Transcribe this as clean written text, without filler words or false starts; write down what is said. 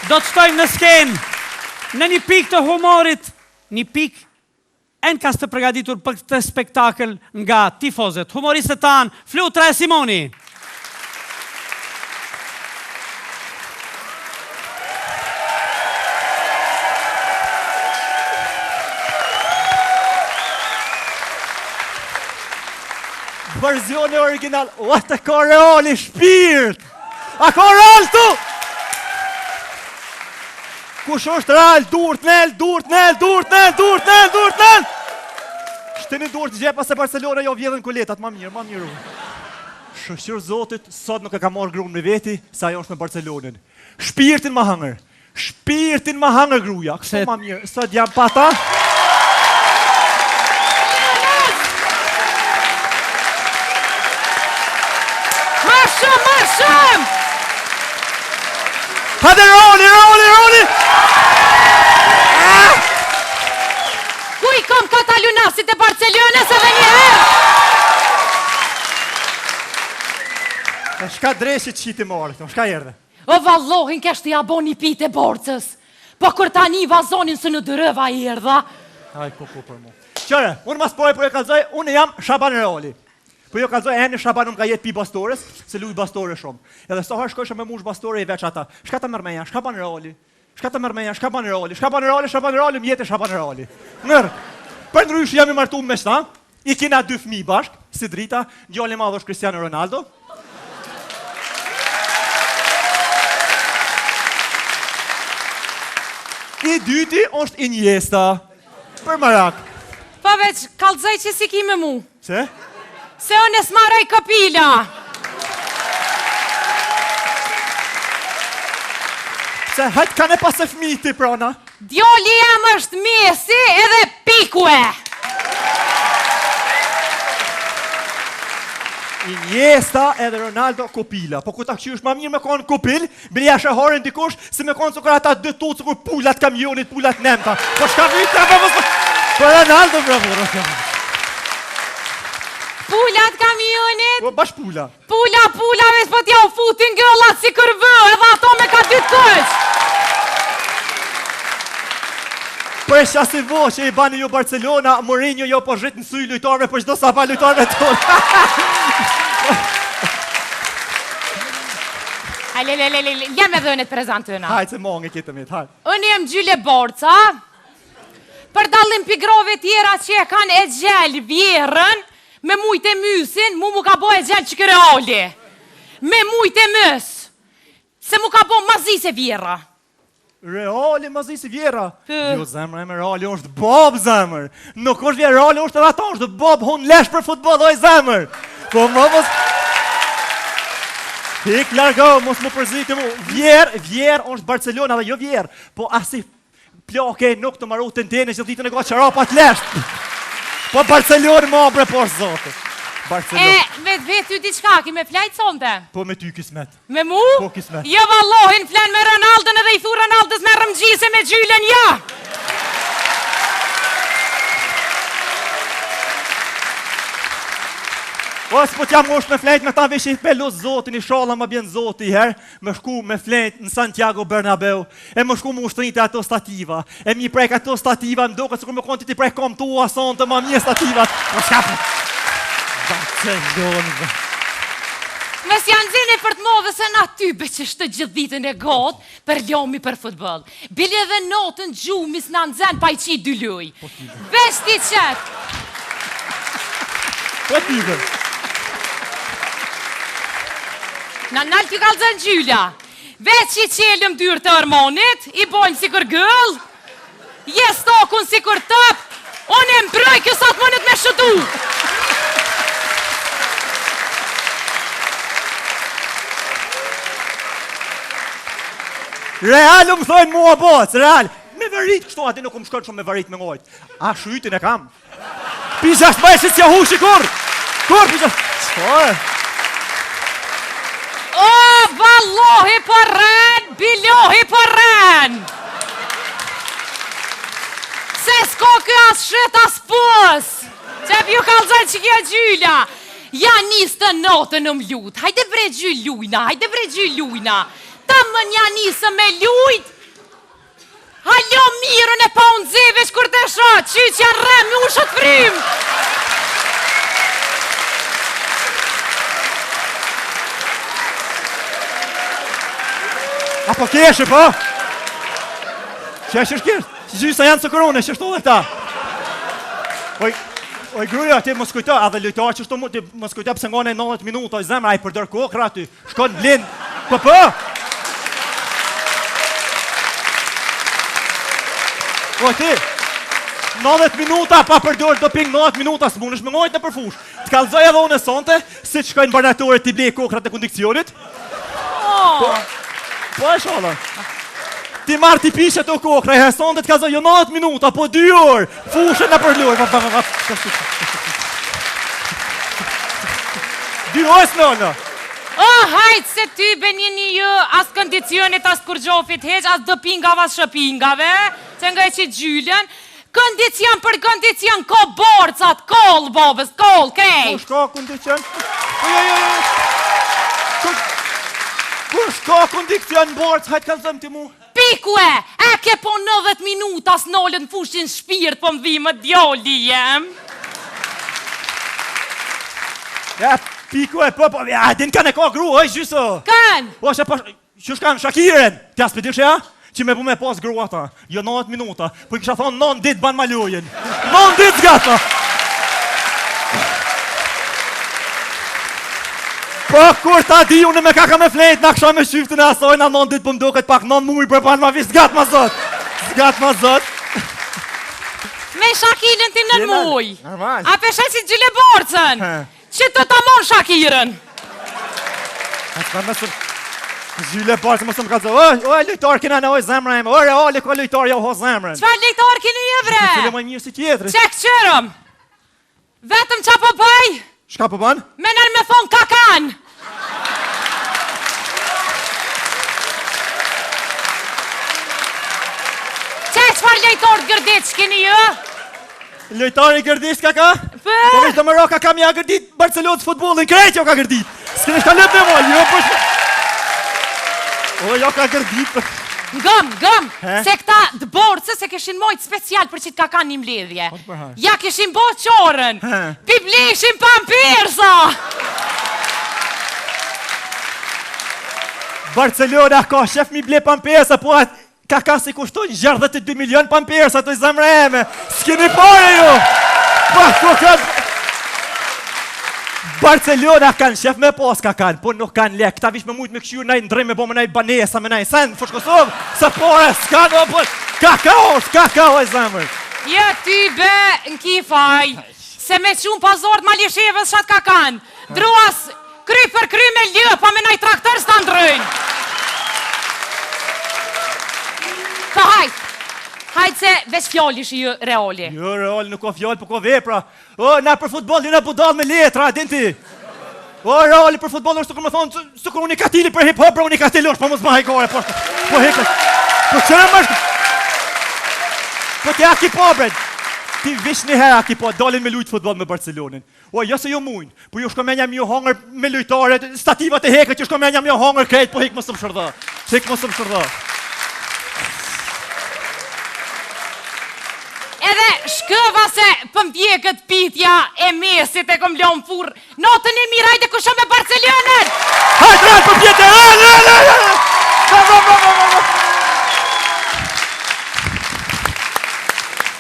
Do të shtojmë në skenë, në një pikë të humorit, një pikë enkas të përgatitur për këtë spektakël nga tifozët. Humoristët tanë, Flutra e Simoni. Verzioni original, what a ka reali shpirt! A ka real tu? Kush është real? Durt nel! Shteni durt gjepa se Barcelona jo vjedhen kuletat, ma mirë. Shëshir Zotit, sot nuk e ka marrë grunë me veti, sa ajo është në Barcelonin. Shpirtin ma hangër gruja, kështu ma mirë, sot jam pata. Marshëm! Hajde roli! Ku i kom katalunasit e Barcelonës edhe një herë? Shka dreshit që ti marrë, shka erdhe? O vallohin kështë i abon një pite borcës. Po kur tani vazonin së në dërëva i erdha. Aj, po për mu. Qëre, unë mas pojë për e kalzoj, unë jam Shaban Roli. Po jo kalzoj e në Shaban unë ka jetë pi bastores, se luj bastore shumë. Edhe soha shkojshë me mush bastore i veç ata. Shka ta mërmeja, Shaban Roli. Më jetë Shaban Roli. Nërë, për ndryshë jam i martu me shta, i kina 2 fëmijë bashk, si drita, djali madh është Cristiano Ronaldo. I dyti është Iniesta, për marak. Pa veç, kalzaj që si ki me mu. Se? Se unë e smaraj këpila. Se hajtë ka ne pas e fëmijë ti prona. Djali jam është Messi edhe pikue. Iniesta edhe Ronaldo kopila. Po ku ta qysh ma mirë me konë kopil, bilja shëhorin dikush, se me konë cukur ata 2 tutë cukur pullat kamionit, pullat nemta. Po shka vita, po Ronaldo, bravo. Pullat kamionit? Po bash pula. Pula, veç po t'ja u futin gëllat si kërvë, edhe ato me ka 2 kësh. Po e shasi vo që i bani ju Barcelona, Mourinho jo po zhrit në suj lujtarve, po qdo sa pa lujtarve tonë. Jam edhe në të prezentëna. Hajtë se mongi kitë mitë, hajtë. Unë jem Gjyle Borca, për dallim pigrove tjera që e kanë e gjellë vjerën, me mujt e mysin, mu ka bo e gjellë që kërë oli. Me mujt e mys, se mu ka bo mazi se vjera. Reali mazi si vjera. Jo zemër e me Reali është Bob zemër. Nuk është vje Reali është edhe ato është Bob, hun lesh për futbol, oj zemër. Po më mos... Pik largo, mos më përziti mu. Vjer është Barcelona dhe jo vjer. Po asi ploke nuk të maru të ndene që ditën e ka qarapat lesht. Po Barcelona më abre por zote. Vetë ty t'i qka, ki me flajtë sonte? Po me ty kismet. Me mu? Po kismet. Jo vallohin flen me Ronaldën edhe i thu Ronaldës me rëmgjise me Gjylen ja. O, s'po t'jam ngosht me flejt me ta vesh i pelu zotin, i shala më bjen zoti i her, me shku me flejt në Santiago Bernabeu, e më shku më ushtënit e ato stativa, e mi prek ato stativa, më doke s'kur me konti ti prek kom tua son të ma mje stativat, po shkapë. Barcelona. Mes janë zine për të modhe se na tybe që shtë gjithë ditën e gotë për ljomi për futbol. Bile dhe notën gjumis në nëzën pa i qi 2 luj. Vesh ti qëtë. Po tybe. Në nalë t'ju kalëzën Gjyla. Veç i qelëm dyrë të hormonit, i bojmë si kur gëll, jes tokun si kur tëp, unë e mbroj kësat mënët me shëtu. Real më thojnë mua boc, Real. Me varit, kështu ati nuk më shkojnë shumë me varit me ngojt. A shytin e kam. Pisa shpajshit s'ja hushi kur. Kur, pisa. Qoj. O, vallohi për ren, bilohi për ren. Se s'ko kjo as shet as pës. Qep ju kalzaj që kjo Gjyla. Ja nisë të notën në mlut. Hajde bre Gjyl lujna, Ta më nja nisë me lujt. Halo mirën e pa unë zeve shkur të shot, qyqja rem, u shët frim. Apo keshe, po? Që shkirë? Gjysa sa janë së kërone, që shtu dhe ta. Oj, gruja, ti mos kujto, a dhe lojtarë që shtu ti mos kujto pëse ngone 90 minuta, oj zemra, a i përdër kokra ty, shkon blind, po? Po ti, 90 minuta pa përdor doping, 90 minuta s'mun është me ngojt në përfush. Të kalzoj edhe unë e sonte, si që shkojnë barnatore t'i blej kokrat e kondikcionit. Po e shola. Ti marrë t'i pishe të kokra, e sonte të kalzoj jo 90 minuta, po 2 orë. Fushën në përlur. 2 orë s'nona. Hajtë se ty benjeni ju, as kondicionit, as kurgjofit heq, as dopingave, as shëpingave, që nga e që gjyllën. Kondicion për kondicion, ko borcat, kol, bobës, kol, kej. Kush ka kondicion? Kush ka kondicion borc, hajtë kalzëm ti mu? Pikue, e ke po 90 minuta s'nollën fushin shpirt, po më dhimë djoli jem. Ja, pikue, po, din kanë e ka gru, oj, gjyso. Kanë? Po, që shkanë, Shakiren, t'ja s'pëdish ja? Që me bu me pas grua ta, jo 90 minuta, po i kisha thonë 9 dit ban ma lujen. 9 dit zgata! Po, kur ta di unë me kaka me flejt, na kësha me shiftin e asoj, na 9 dit po mdoket pak 9 muj për ban ma vi, zgat ma zot! Zgat ma zot! Me Shakirën ti nën muj. Normal. A peshe si gjyle borcën. Që të ta mon Shakirën. Gjyle borcën, mësë më ka zë, oj, lojtar kina në oj zemra eme, oj, reale, ko lojtar jo ho zemrën. Qfar lejtar kini e bre? Qile më njërë si tjetëri. Qek qërëm. Vetëm qa po bëj? Shka po ban? Menër me thonë kakan. Qfar lejtar gërdit shkini ju? Lojtari gërdis kaka? Po vish të më ro kaka mi a gërdit Barcelonës futbolin, krejt jo ka gërdit. S'kene shka lëp në moj, jo për... O, jo ka gërdit. Gëm, se këta dëborëse se keshin mojt special për qitë kakan një mledhje. Ja keshin bo qorën, pibleshin pampirsa. Barcelona ka shef mi ble pampirsa, po atë kaka si kushtojnë 62 milion pampirsa të i zemre eme. S'keni pare ju. Pa, ku kanë... Barcelona kanë shef me pas kakan, po nuk kanë lek. Këta vish me mujt me këshyur nëjë ndrim me bo me nëjë banesa, me nëjë sen, fësh Kosovë, se pare, s'kanë o për... Kakao e zemër. Ja ty be në kifaj, se me qumë pazort ma lishevës shatë kakan. Druas, kry për kry me ljë, pa me nëjë traktor s'ta ndrëjnë. Pa hajtë se veç fjall ishi ju reali. Jo, reali nuk ka fjall, po ka vepra. O, na për futbol, na budal me letra, din ti. O, reali për futbol, është të kërë më thonë, së kërë unë i katili për hip-hop, unë i katili është, po mos ma hajkore, po hekët. Po qërë më është... Po ti aki po, bred. Ti vish një herë aki po, dalin me lujtë futbol me Barcelonin. O, jo se jo mujnë, po ju shko me njëm ju hongër me lujtare, stativat e hekët, ju shko me njëm ju hongër krejt, po hekë më së më shërda. Hekë më së më shërda. Edhe shkëva se pëmbjekët pitja e mesit e kom lom furë. Notën e mirajt e kusho me Barcelonën! Hajtë rrë pëmbjekët!